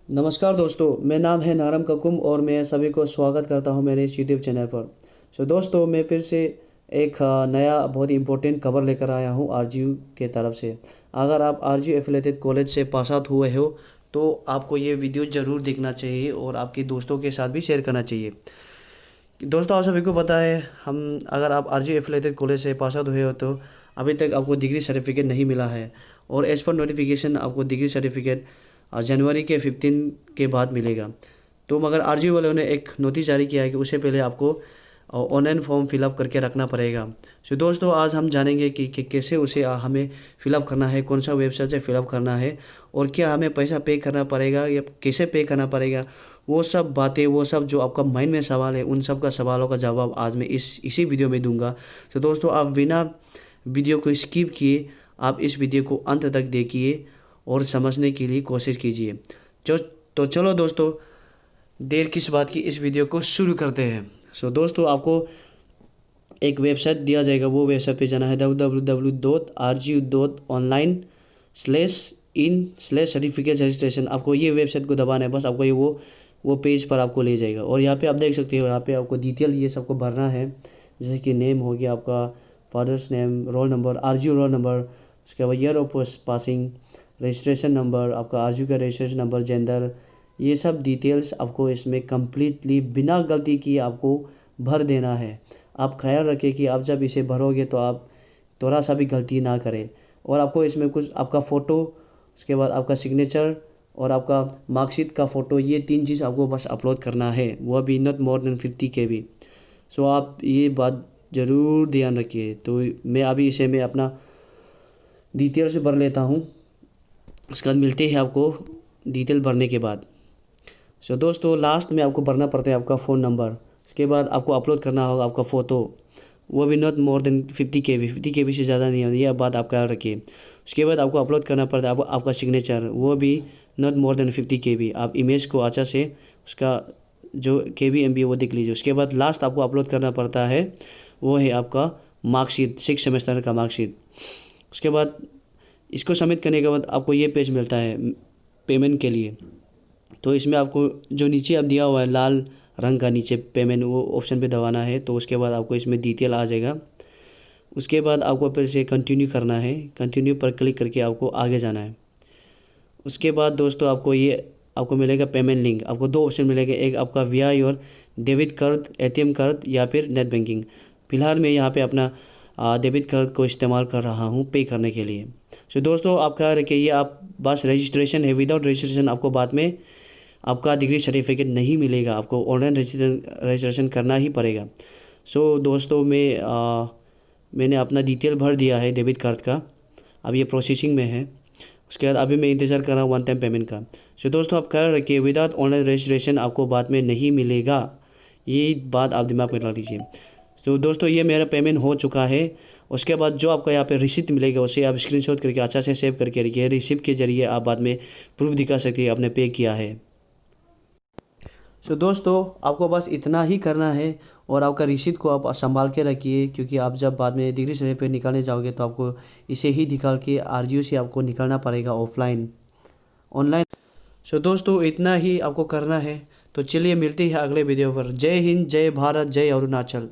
नमस्कार दोस्तों, मेरा नाम है नारम ककुम और मैं सभी को स्वागत करता हूं मेरे इस यूट्यूब चैनल पर। दोस्तों, मैं फिर से एक नया बहुत ही इम्पोर्टेंट खबर लेकर आया हूं आरजीयू के तरफ से। अगर आप आरजीयू एफिलेटेड कॉलेज से पास आउट हुए हो तो आपको ये वीडियो ज़रूर देखना चाहिए और आपके दोस्तों के साथ भी शेयर करना चाहिए। दोस्तों, आप सभी को पता है, हम अगर आप आरजीयू एफिलेटेड कॉलेज से पास आउट हुए हो तो अभी तक आपको डिग्री सर्टिफिकेट नहीं मिला है और एज़ पर नोटिफिकेशन आपको डिग्री सर्टिफिकेट जनवरी के 15 के बाद मिलेगा। तो मगर आरजीयू वालों ने एक नोटिस जारी किया है कि उससे पहले आपको ऑनलाइन फॉर्म फिलअप करके रखना पड़ेगा। दोस्तों, आज हम जानेंगे कि कैसे उसे हमें फ़िलअप करना है, कौन सा वेबसाइट से फ़िलअप करना है और क्या हमें पैसा पे करना पड़ेगा या कैसे पे करना पड़ेगा। वो सब बातें, वो सब जो आपका माइंड में सवाल है, उन सब का सवालों का जवाब आज मैं इसी वीडियो में दूंगा। दोस्तों, आप बिना वीडियो को स्किप किए आप इस वीडियो को अंत तक देखिए और समझने के लिए कोशिश कीजिए। जो तो चलो दोस्तों, देर किस बात की, इस वीडियो को शुरू करते हैं। दोस्तों, आपको एक वेबसाइट दिया जाएगा, वो वेबसाइट पे जाना है www.rgu.online/in/सर्टिफिकेट रजिस्ट्रेशन। आपको ये वेबसाइट को दबाना है, बस आपको ये वो पेज पर आपको ले जाएगा और यहाँ पे आप देख सकते हो, यहाँ पे आपको डिटेल ये सबको भरना है, जैसे कि नेम हो गया, आपका father's name, roll number, RGU roll number, उसके बाद year of passing, registration number, आपका आरजीयू का रजिस्ट्रेशन नंबर, जेंडर, ये सब डिटेल्स आपको इसमें कम्प्लीटली बिना गलती किए आपको भर देना है। आप ख्याल रखें कि आप जब इसे भरोगे तो आप थोड़ा सा भी गलती ना करें। और आपको इसमें कुछ आपका फ़ोटो, उसके बाद आपका सिग्नेचर और आपका मार्कशीट का फ़ोटो, ये 3 चीज़ आपको बस अपलोड करना है, वह भी नॉट मोर देन 50 KB। आप ये बात ज़रूर ध्यान रखिए। तो मैं अपना डिटेल से भर लेता हूँ, उसके बाद मिलते हैं आपको डिटेल भरने के बाद। दोस्तों, लास्ट में आपको भरना पड़ता है आपका फ़ोन नंबर, उसके बाद आपको अपलोड करना होगा आपका फ़ोटो, वो भी not more than 50 KB, 50 KB से ज़्यादा नहीं होती, यह बात आप ख्याल रखिए। उसके बाद आपको अपलोड करना पड़ता है आपका सिग्नेचर, वो भी नॉट मोर देन 50 KB। आप इमेज को अच्छा से उसका जो KB MB वो देख लीजिए। उसके बाद लास्ट आपको अपलोड करना पड़ता है, वो है आपका मार्कशीट, 6 सेमेस्टर का मार्कशीट। उसके बाद इसको सबमिट करने के बाद आपको ये पेज मिलता है पेमेंट के लिए। तो इसमें आपको जो नीचे अब दिया हुआ है लाल रंग का, नीचे पेमेंट, वो ऑप्शन पे दबाना है। तो उसके बाद आपको इसमें डिटेल आ जाएगा। उसके बाद आपको फिर से कंटिन्यू करना है, कंटिन्यू पर क्लिक करके आपको आगे जाना है। उसके बाद दोस्तों, आपको मिलेगा पेमेंट लिंक। आपको 2 ऑप्शन मिलेगा, एक आपका विया your debit card, ATM card या फिर नेट बैंकिंग। फ़िलहाल मैं यहाँ पे अपना डेबिट कार्ड को इस्तेमाल कर रहा हूँ पे करने के लिए। दोस्तों, आप क्या रखिए, ये आप बस रजिस्ट्रेशन है, विदाउट रजिस्ट्रेशन आपको बाद में आपका डिग्री सर्टिफिकेट नहीं मिलेगा, आपको ऑनलाइन रजिस्ट्रेशन करना ही पड़ेगा। दोस्तों, मैंने अपना डिटेल भर दिया है डेबिट कार्ड का, अब ये प्रोसेसिंग में है। उसके बाद अभी मैं इंतज़ार कर रहा हूँ 1 टाइम पेमेंट का। दोस्तों, आप ख्याल रखिए, विदाउट ऑनलाइन रजिस्ट्रेशन आपको बाद में नहीं मिलेगा, ये बात आप दिमाग में रख लीजिए। दोस्तों, ये मेरा पेमेंट हो चुका है। उसके बाद जो आपको यहाँ पे रिसिप्ट मिलेगा उसे आप स्क्रीनशॉट करके अच्छा से सेव करके रखिए। रिसिप्ट के ज़रिए आप बाद में प्रूफ दिखा सकते हैं आपने पे किया है। दोस्तों, आपको बस इतना ही करना है और आपका रिसीट को आप संभाल के रखिए, क्योंकि आप जब बाद में डिग्री सर्टिफिकेट निकालने जाओगे तो आपको इसे ही निकाल के आरजीयू से आपको निकालना पड़ेगा ऑफलाइन, ऑनलाइन। दोस्तों, इतना ही आपको करना है। तो चलिए मिलते हैं अगले वीडियो पर। जय हिंद, जय भारत, जय अरुणाचल।